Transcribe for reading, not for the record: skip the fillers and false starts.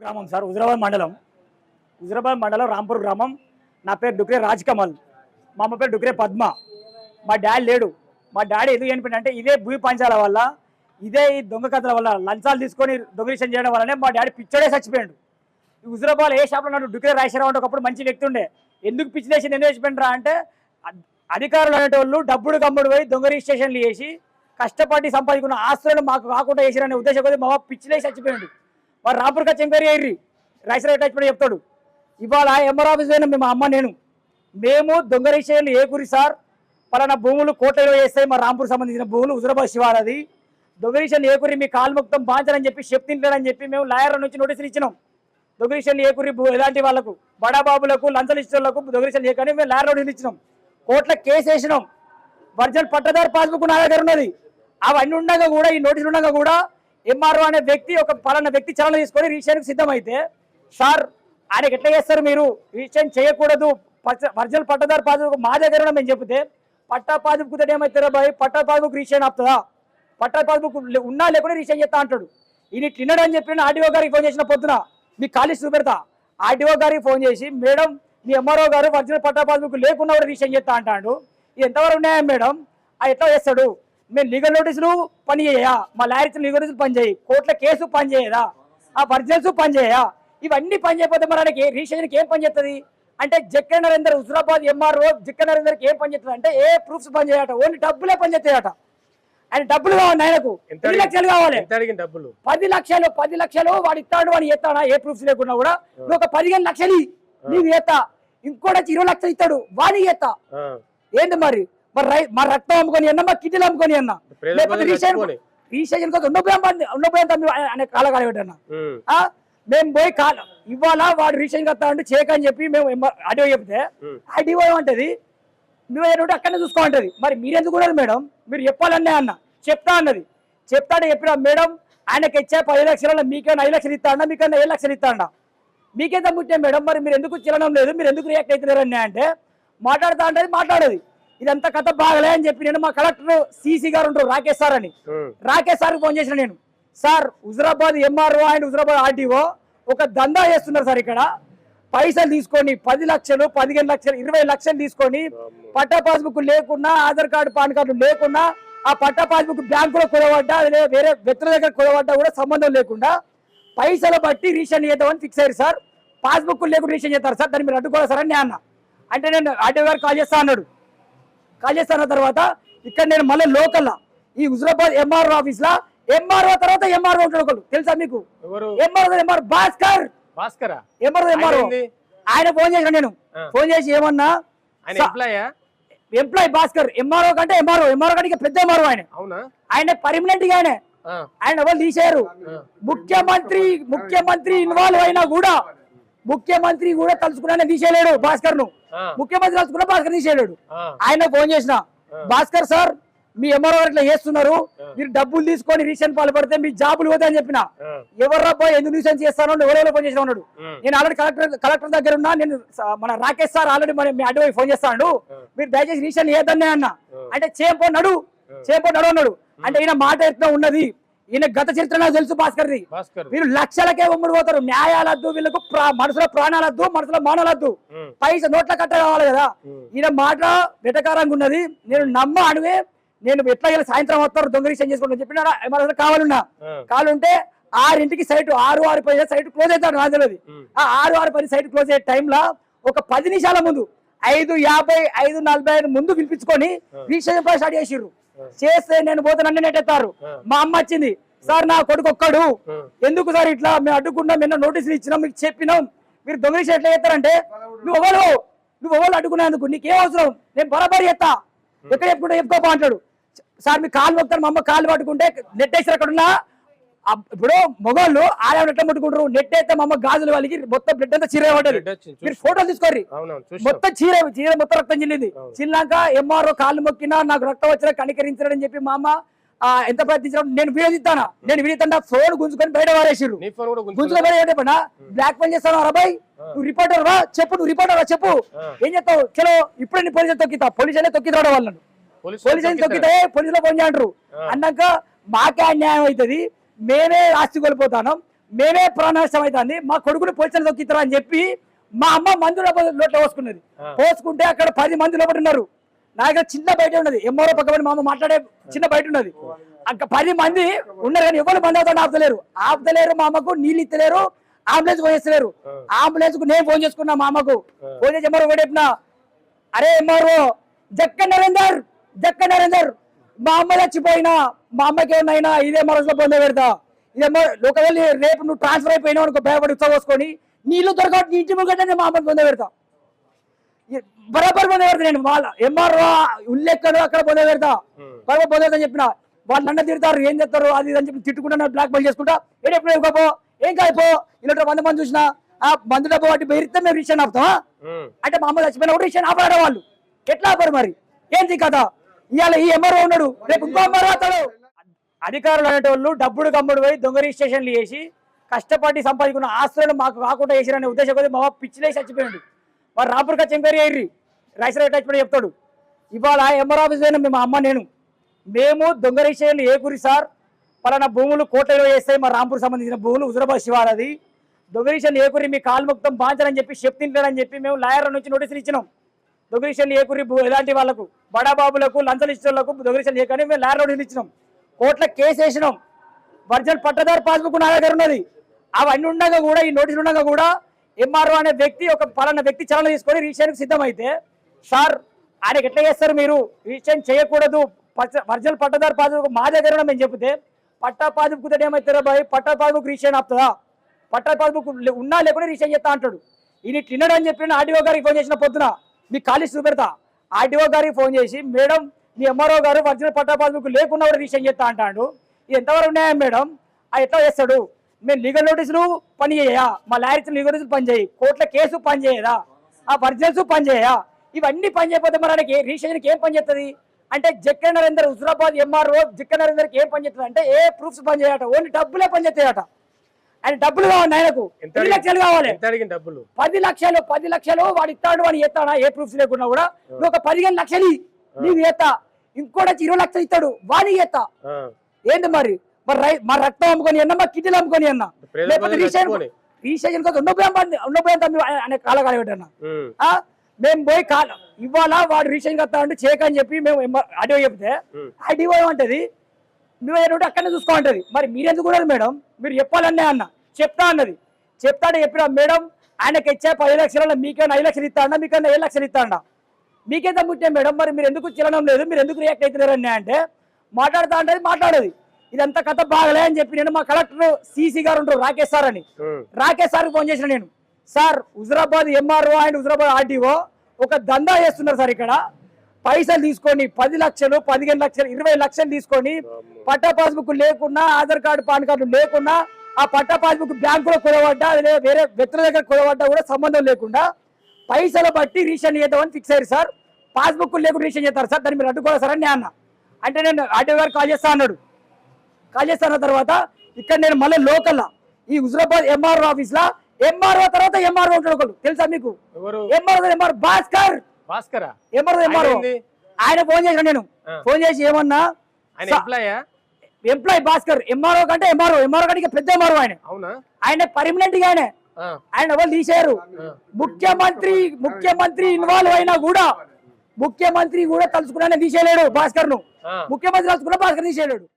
గ్రామం సార్, హుజరాబాద్ మండలం రాంపూర్ గ్రామం. నా పేరు డుక్రే రాజ్ కమల్, మా అమ్మ పేరు డుక్రే పద్మ. మా డాడీ లేడు. మా డాడీ ఎందుకు చనిపోయిందంటే ఇదే భూమి పంచాల వల్ల, ఇదే ఈ దొంగ కథల వల్ల, లంచాలు తీసుకొని దొంగలిషన్ చేయడం వల్లనే మా డాడీ పిచ్చోడే చచ్చిపోయాడు. ఈ హుజరాబాద్ ఏ షాప్లో ఉన్నాడు డుక్రే రాజశేఖరరావు అంటే ఒకప్పుడు మంచి వ్యక్తి ఉండే. ఎందుకు పిచ్చిలేసి ఎందుకు చచ్చిపోయినరా అంటే అధికారులు అనేటోళ్ళు డబ్బుడు గమ్ముడు పోయి దొంగ రిజిస్ట్రేషన్లు చేసి కష్టపడి సంపాదించుకున్న ఆస్తులను మాకు కాకుండా చేసిరనే ఉద్దేశం కొద్ది మా పిచ్చిలేసి చచ్చిపోయాడు. వారు రాంపూర్కి వచ్చి ఎంక్వైరీ అయ్యి రాజశేఖర టచ్మెంట్ చెప్తాడు. ఇవాళ ఎంఆర్ ఆఫీస్ పోయినా మేము అమ్మ మేము దొంగ రిజిస్ట్రేషన్లు ఏ గురి సార్, పలానా భూములు కోట్లలో చేస్తాయి మా రాంపూర్ సంబంధించిన భూములు, హుజరాబాద్ శివాలది దొంగ రిజిస్ట్రేషన్లు ఏ గురి మీ కాలు మొత్తం బాంచాలని చెప్పి చెప్తింటాడని చెప్పి మేము లాయర్ల నుంచి నోటీసులు ఇచ్చినాం. దొంగ రిజిస్ట్రేషన్లు ఏ గురి ఎలాంటి వాళ్ళకు బడాబాబులకు లంచం ఇచ్చేళ్లకు దొంగ రిజిస్ట్రేషన్లు ఏ కానీ మేము లాయర్ నోటీసులు ఇచ్చినాం. కోర్టులో కేసు వేసినాం. ఒరిజినల్ పట్టదారు పాస్బుక్ నా దగ్గర ఉన్నది. అవన్నీ ఉండగా కూడా, ఈ నోటీసులు ఉండగా కూడా ఎంఆర్ఓ అనే వ్యక్తి ఒక పలానా వ్యక్తి చలన తీసుకొని రిజిస్ట్రేషన్కి సిద్ధమైతే, సార్ ఆయనకి ఎట్లా చేస్తారు మీరు, రిజిస్ట్రేషన్ చేయకూడదు, ఒరిజినల్ పట్టదారు పాస్బుక్ మా దగ్గర మేము చెప్తే పట్టా పాస్బుక్ ఏమవుతారా బాయ్, పట్టా పాస్బుక్ రిజిస్ట్రేషన్ ఆపుతుందా, పట్టా పాస్బుక్ ఉన్నా లేకుండా రిజిస్ట్రేషన్ చేస్తా అంటాడు. ఈయన తినడని చెప్పి ఆర్డీఓ గారికి ఫోన్ చేసిన పొద్దున మీ కాలేజ్ చూపెడతా. ఆర్డీఓ గారికి ఫోన్ చేసి మేడం మీ ఎంఆర్ఓ గారు ఒరిజినల్ పట్టా పాస్బుక్ లేకుండా కూడా రిజిస్ట్రేషన్ చేస్తా అంటాడు. ఇది ఎంతవరకు ఉన్నాయా మేడం, అది ఎట్లా చేస్తాడు, మేము లీగల్ నోటీసులు పని చేయా, మా లాయర్స్ లీగల్ నోటీసులు పని చేయి, కోర్టుల కేసు పని చేయదా, ఆ ఒరిజినల్స్ పని చేయా, ఇవన్నీ పని చేయకపోతే మరి ఆయనకి రిజిస్ట్రేషన్కి ఏం పని చేస్తుంది అంటే, జక్కే నరేందర్ హుజరాబాద్ ఎంఆర్ఓ జక్కే నరేందర్కి ఏం పని చేస్తుంది అంటే ఏ ప్రూఫ్స్ పని చేయట, ఓన్లీ డబ్బులే పని చేస్తాయట. ఆయన డబ్బులు కావాలి, ఆయనకు 10 లక్షలు కావాలి. 10 లక్షలు వాడు ఇస్తాడు, వాడు ఎత్తాడా ఏ ప్రూఫ్స్ లేకున్నా కూడా, నువ్వు ఒక 15 లక్షలు నీకు ఎత్తా, ఇంకోటి 20 లక్షలు ఇస్తాడు వాడికి ఎత్తా. ఏంటి మరి మా రక్తం అమ్ముకొని అన్నా, మా కిడ్నీలు అమ్ముకొని అన్నా, లేకపోతే రిజిస్ట్రేషన్ కోసం అనే కాలగాలి పెట్టన్నా. మేము పోయి ఇవాళ వాడు రిజిస్ట్రేషన్ కస్తా అంటే చేయకని చెప్పి మేము ఆడియో చెప్తే ఆడియో ఏమంటది, నువ్వు అక్కడనే చూసుకోమంటది. మరి మీరెందుకు కూడా మేడం, మీరు చెప్పాలనే అన్న చెప్తా అన్నది. చెప్తాడే చెప్పినా మేడం ఆయనకి ఇచ్చే 10 లక్షల మీకైనా 5 లక్షలు ఇస్తా అన్నా, మీకైనా 7 లక్షలు ఇస్తా అన్నా, మీకేంత ముట్టే మేడం, మరి మీరు ఎందుకు చిరణం లేదు, మీరు ఎందుకు రియాక్ట్ అవుతున్నారని అంటే మాట్లాడుతా అంటే మాట్లాడేది. ఇదంతా కథ బాగలే అని చెప్పి నేను మా కలెక్టర్ సిసి గారు ఉంటారు రాకేష్ సార్ అని, రాకేష్ సార్కి ఫోన్ చేసిన నేను, sir Huzurabad MRO and Huzurabad RTO ఒక దందా చేస్తున్నారు సార్, ఇక్కడ పైసలు తీసుకొని 10 లక్షలు 15 లక్షలు 20 లక్షలు తీసుకొని పట్టా పాస్బుక్ లేకున్నా, ఆధార్ కార్డు పాన్ కార్డు లేకున్నా, ఆ పట్టా పాస్బుక్ బ్యాంకులో కొలవడ్డా వేరే వ్యక్తుల దగ్గర కొలవడ్డా కూడా సంబంధం లేకుండా పైసలు బట్టి రిజిస్ట్రేషన్ చేద్దామని ఫిక్స్ అయ్యారు సార్. పాస్బుక్ లేకుండా రిజిస్ట్రేషన్ చేస్తారు సార్, దాన్ని మీరు అడ్డుకోవాలి సార్ అని నేను అన్న. అంటే నేను ఆర్టీఓ గారు కాల్ చేస్తా అన్నాడు. కాల్ చేస్తాన తర్వాత ఇక్కడ నేను మళ్ళీ లోకల్ ఈ హుజరాబాద్ ఎంఆర్ఓ ఆఫీస్ లా ఎంఆర్ఓ తర్వాత ఎంఆర్ఓ ఉంటాడు ఒకళ్ళు తెలుసా మీకు, ఎంఆర్ఓ భాస్కర్ ఎంఆర్ఓ ఆయన ఫోన్ చేసిన నేను, ఫోన్ చేసి ఏమన్నా ఎంప్లాయ్ భాస్కర్ ఎంఆర్ఓ కంటే ఎంఆర్ఓ కంటే పెద్ద ఎంఆర్ఓ ఆయన పర్మనెంట్ గా ఆయన ఎవరు తీసేయరు. ముఖ్యమంత్రి ఇన్వాల్వ్ అయినా కూడా ముఖ్యమంత్రి కూడా తలుచుకున్నా తీసేయలేడు భాస్కర్ ను, ముఖ్యమంత్రి తలుచుకున్నా భాస్కర్ తీసేయలేడు. ఆయన ఫోన్ చేసిన భాస్కర్ సార్ మీ ఎంఆర్ఓ ఇట్లా చేస్తున్నారు, మీరు డబ్బులు తీసుకొని రిజిస్ట్రేషన్ పాల్పడితే మీ జాబులు పోతాయి అని చెప్పిన. ఎవర్రా పోయి ఎందుకు రిజిస్ట్రేషన్ చేస్తాను ఎవరెవరో ఫోన్ చేసిన ఉన్నాడు. నేను ఆల్రెడీ కలెక్టర్ దగ్గర ఉన్నా, నేను మన రాకేష్ సార్ ఆల్రెడీ మీ అడ్డు ఫోన్ చేస్తాడు, మీరు దయచేసి రిజిస్ట్రేషన్ ఏదన్నా అన్న అంటే చేపోన్నాడు అన్నాడు. అంటే ఈయన మాట ఎట్లా ఉన్నది, ఈయన గత చరిత్ర నాకు తెలుసు భాస్కర్ది. మీరు లక్షలకే ఉమ్మడి పోతారు, న్యాయాలద్దు వీళ్ళకు, మనసులో ప్రాణాలద్దు మనసులో మానాలద్దు, పైసా నోట్ల కట్ట కావాలి కదా. ఈయన మాట వెటకారంగా ఉన్నది, నేను నమ్మ అడుగే, నేను ఎట్లా సాయంత్రం వస్తారు దొంగ రిజిస్ట్రేషన్ చేసుకుంటా చెప్పిన కావాలన్నా కావాలంటే 6 సైట్ 6 సైట్ క్లోజ్ అవుతాడు నాకు తెలియదు. ఆ 6 సైట్ క్లోజ్ అయ్యే టైంలో ఒక 10 నిమిషాల ముందు 5:50 5:45 ముందు పిలిపించుకొని రిజిస్ట్రేషన్ స్టార్ట్ చేసిర్రు. చేస్తే నేను పోతానని నెట్టేస్తారు. మా అమ్మ వచ్చింది, సార్ నా కొడుకు ఒక్కడు ఎందుకు సార్ ఇట్లా మేము అడ్డుకున్నా, నిన్న నోటీసులు ఇచ్చినాం, మీకు చెప్పినాం, మీరు దొంగ రిజిస్ట్రేషన్ ఎట్లా చేస్తారంటే నువ్వు ఎవరు అడ్డుకునేందుకు నీకేం అవసరం, నేను బరాబరి చేస్తా, ఎక్కడ చెప్పుకుంటే చెప్పుకోపా అంటాడు. సార్ మీ కాలు మొత్తం మా అమ్మ కాలు పట్టుకుంటే నెట్ వేసారు అక్కడున్నా. ఇప్పుడు మొగోళ్ళు ఆడవాళ్ళు ఎట్లా ముట్టుకుంటారు, నెట్ అయితే మా అమ్మ గాజులు వాళ్ళకి మొత్తం బ్లడ్ అంతా చీర పడ్డది. మీరు ఫోటోలు తీసుకోర్రి, మొత్తం చీర మొత్తం రక్తం చిల్లింది. చిల్లాక ఎంఆర్ఓ కాళ్ళు మొక్కినా నాకు రక్తం వచ్చినా కనికరించాడని చెప్పి మా అమ్మ ఎంత ప్రయత్నించడం. నేను వీడియో తీస్తానా ఫోన్ గుంజుకొని బయట వారేసిర్రు. గుంజుకొని బయట బ్లాక్ మెయిల్ చేస్తాను, అబ్బాయి నువ్వు రిపోర్టర్ రా చెప్పు, నువ్వు రిపోర్టర్ రా చెప్పు, ఏం చెప్తావు, చలో ఇప్పుడు నీ పోలీసులు తొక్కితా, పోలీసులే తొక్కితాడు వాళ్ళను, పోలీసులు తొక్కితే పోలీసులో ఫోన్ చేయంటారు. అన్నాక మాకే అన్యాయం అవుతుంది, మేమే ఆస్తి కోల్పోతాను, మేమే ప్రాణనష్టం అవుతుంది, మా కొడుకుని పోలీసులు తొక్కిస్తారా అని చెప్పి మా అమ్మ మందు లోట్లో పోసుకున్నది. పోసుకుంటే అక్కడ 10 మంది లోపల ఉన్నారు. నా దగ్గర చిన్న బయట ఉన్నది, ఎంఆర్ఓ పక్కన మా అమ్మ మాట్లాడే చిన్న బయట ఉన్నది. అక్కడ 10 మంది ఉన్నారు కానీ ఎవరు బండి అవుతాడు ఆపుతలేరు. మా అమ్మకు నీళ్ళు ఇస్తలేరు, అంబులెన్స్ ఫోన్ చేస్తలేరు. అంబులెన్స్ కు నేను ఫోన్ చేసుకున్నా, మా అమ్మకు ఫోన్ చేసి ఎంఆర్ఓ కూడా చెప్పిన, అరే ఎంఆర్ఓ జక్క నరేందర్ మా అమ్మ చచ్చిపోయినా మా అమ్మకి ఏమన్నా ఇదే మనసులో పొందే పెడతా, ఇదేమో ఒకవేళ రేపు నువ్వు ట్రాన్స్ఫర్ అయిపోయినావు అనుకో భయపడి ఉత్సవోసుకొని నీళ్ళు దొరకటి నీ ఇంటి ముంగట మా అమ్మకి పొందే పెడతా, బరాబర్ పొందే పెడతా. నేను వాళ్ళ ఎంఆర్ఓ ఉల్లెక్కడు అక్కడ పొందే పెడతా, బరాబర్ పొందే పెడతా చెప్పిన. వాళ్ళు నన్ను తిడతారు, ఏం చేస్తారు అది అని చెప్పి తిట్టుకుంటా, బ్లాక్ మెయిల్ చేసుకుంటా. ఎప్పుడు ఇవ్వకపో ఏం కాయిపో ఇలా 100 మంది చూసినా ఆ మందు డబ్బు వాటి బెదిరిస్తే మేము రిషన్ ఆపుతామా అంటే మా అమ్మ చచ్చిపోయినా కూడా రిషన్ ఆపడాడు. వాళ్ళు ఎట్లా ఆపారు మరి? ఏంటి కదా ఇవాళ ఈ ఎంఆర్ఓ ఉన్నాడు, రేపు ఇంకో ఎంఆర్ఓ అవుతాడు. అధికారులు అనేటోళ్ళు డబ్బుడు కమ్ముడు పోయి దొంగ రిజిస్ట్రేషన్లు చేసి కష్టపడి సంపాదించుకున్న ఆస్తులను మాకు కాకుండా చేసిరనే ఉద్దేశం కొద్ది మా పిచ్చిలేసి చచ్చిపోయాడు. వారు రాపూర్కి వచ్చి ఎంక్వైరీ అయ్యి రైస్ రేట్ వచ్చి చెప్తాడు. ఇవాళ ఎంఆర్ ఆఫీస్ పోయినా మేము అమ్మ మేము దొంగ రిజిస్ట్రేషన్లు ఏ గురి సార్ పలానా భూములు కోటలో వేస్తాయి, మా రాంపూర్ సంబంధించిన భూములు హుజరాబాద్ శివాలది దొంగ రిజిస్ట్రేషన్లు ఏ గురి మీ కాలుముక్తం బాంచాలని చెప్పి చెప్తింటాడని చెప్పి మేము లాయర్ నుంచి నోటీసులు ఇచ్చినాం. దొంగ రిజిస్ట్రేషన్లు ఏ గురి ఎలాంటి వాళ్ళకు బడాబాబులకు లంచం ఇచ్చేవాళ్ళకు దొంగ రిజిస్ట్రేషన్లు ఏ కానీ మేము లాయర్ నోటీసులు ఇచ్చినాం. కోర్టులో కేసు వేసినాం. ఒరిజినల్ పట్టదారు పాస్బుక్ నా దగ్గర ఉన్నది. అవన్నీ ఉండగా కూడా ఈ నోటీసులు ఉండగా కూడా ఎంఆర్ఓ అనే వ్యక్తి ఒక పలానా వ్యక్తి చలన తీసుకొని రిజిస్ట్రేషన్కి సిద్ధమైతే సార్ ఆయనకి ఎట్లా చేస్తారు మీరు రిజిస్ట్రేషన్ చేయకూడదు, ఒరిజినల్ పట్టదారు పాస్బుక్ మా దగ్గర మేము చెప్తే పట్టా పాస్బుక్ ఏమవుతారా బాయ్, పట్టా పాస్బుక్ రిజిస్ట్రేషన్ ఆపుతుందా, పట్టా పాస్బుక్ ఉన్నా లేకుండా రిజిస్ట్రేషన్ చేస్తా అంటాడు. ఈయన తినడు అని చెప్పి ఆర్డీఓ గారికి ఫోన్ చేసిన పొద్దున మీకు కాలేజ్ చూపెడతా. ఆర్డీఓ గారికి ఫోన్ చేసి మేడం మీ ఎంఆర్ఓ గారు ఒరిజినల్ పట్టా పాస్బుక్ లేకుండా కూడా రిజిస్ట్రేషన్ చేస్తా అంటాడు, ఇది ఎంతవరకు ఉన్నాయా మేడం, అది ఎట్లా చేస్తాడు, మేము లీగల్ నోటీసులు పని చేయా, మా లాయర్స్ లీగల్ నోటీసులు పని చేయి, కోర్టుల కేసు పని చేయదా, ఆ ఒరిజినల్స్ పని చేయా, ఇవన్నీ పని చేయకపోతే మరి ఆయనకి రిజిస్ట్రేషన్కి ఏం పని చేస్తుంది అంటే జక్క నరేందర్ హుజరాబాద్ ఎంఆర్ఓ జక్క నరేందర్కి ఏం పని చేస్తుంది అంటే ఏ ప్రూఫ్స్ పని చేయట, ఓన్లీ డబ్బులే పని చేస్తాయట. ఆయన డబ్బులు కావాలి, ఆయనకు 10 లక్షలు కావాలి, 10 లక్షలు వాడు ఇస్తాడు, వాడు ఎత్తాడా ఏ ప్రూఫ్స్ లేకున్నా కూడా నువ్వు ఒక 15 లక్షలు నీకు ఎత్తా, ఇంకోటి 20 లక్షలు ఇస్తాడు వాడికి ఎత్తా. ఏంటి మరి మా రక్తం అమ్ముకొని అన్నా, మా కిడ్నీలు అమ్ముకొని అన్నా, లేకపోతే రిజిస్ట్రేషన్ కోసం ఉన్నపోయాను కాలకాల పెట్టన్నా. మేము పోయి ఇవాళ వాడు రిజిస్ట్రేషన్ కత్తా అంటే చేయకని చెప్పి మేము ఆడియో చెప్తే ఆడియో ఏమంటది నువ్వు ఏంటంటే అక్కడనే చూసుకోమంటది. మరి మీరెందుకు కూడా మేడం మీరు చెప్పాలనే అన్న చెప్తా అన్నది. చెప్తాడే చెప్పినా మేడం ఆయనకి ఇచ్చే 10 లక్షల మీకైనా 5 లక్షలు ఇస్తా అన్నా, మీకైనా 7 లక్షలు ఇస్తా అన్నా, మీకేంత ముట్టే మేడం మరి మీరు ఎందుకు చిరణం లేదు, మీరు ఎందుకు రియాక్ట్ అవుతున్నారని అంటే మాట్లాడుతా అంటే మాట్లాడేది. ఇదంతా కథ బాగలే అని చెప్పి నేను మా కలెక్టర్ సిసి గారు ఉంటారు రాకేష్ సార్ అని, రాకేష్ సార్కి ఫోన్ చేసిన నేను, sir Huzurabad MRO and Huzurabad RTO ఒక దందా చేస్తున్నారు సార్, ఇక్కడ పైసలు తీసుకొని 10 లక్షలు 15 లక్షలు 20 లక్షలు తీసుకొని పట్టా పాస్బుక్ లేకున్నా, ఆధార్ కార్డు పాన్ కార్డు లేకున్నా, ఆ పట్టా పాస్బుక్ బ్యాంకులో కొలవడ్డా వేరే వ్యక్తుల దగ్గర కొలవడ్డా కూడా సంబంధం లేకుండా పైసలు బట్టి రిజిస్ట్రేషన్ చేద్దామని ఫిక్స్ అయ్యారు సార్. పాస్బుక్ లేకుండా రిజిస్ట్రేషన్ చేస్తారు సార్, దాన్ని మీరు అడ్డుకోవాలి సార్ అని నేను అన్న. అంటే నేను ఆర్టీఓ గారు కాల్ చేస్తా అన్నాడు. కాల్ చేస్తాన తర్వాత ఇక్కడ నేను మళ్ళీ లోకల్ ఈ హుజరాబాద్ ఎంఆర్ఓ ఆఫీస్ లా ఎంఆర్ఓ తర్వాత ఎంఆర్ఓ ఉంటాడు ఒకళ్ళు తెలుసా మీకు, ఎంఆర్ఓ భాస్కర్ ఎంఆర్ఓ ఆయన ఫోన్ చేసిన నేను, ఫోన్ చేసి ఏమన్నా ఎంప్లాయ్ భాస్కర్ ఎంఆర్ఓ కంటే ఎంఆర్ఓ కంటే పెద్ద ఎంఆర్ఓ ఆయన పర్మనెంట్ గా ఆయన వాళ్ళు తీసేయరు. ముఖ్యమంత్రి ఇన్వాల్వ్ అయినా కూడా ముఖ్యమంత్రి కూడా తలుచుకున్నా తీసేయలేడు భాస్కర్ ను, ముఖ్యమంత్రి తలుచుకున్నా భాస్కర్ తీసేయలేడు.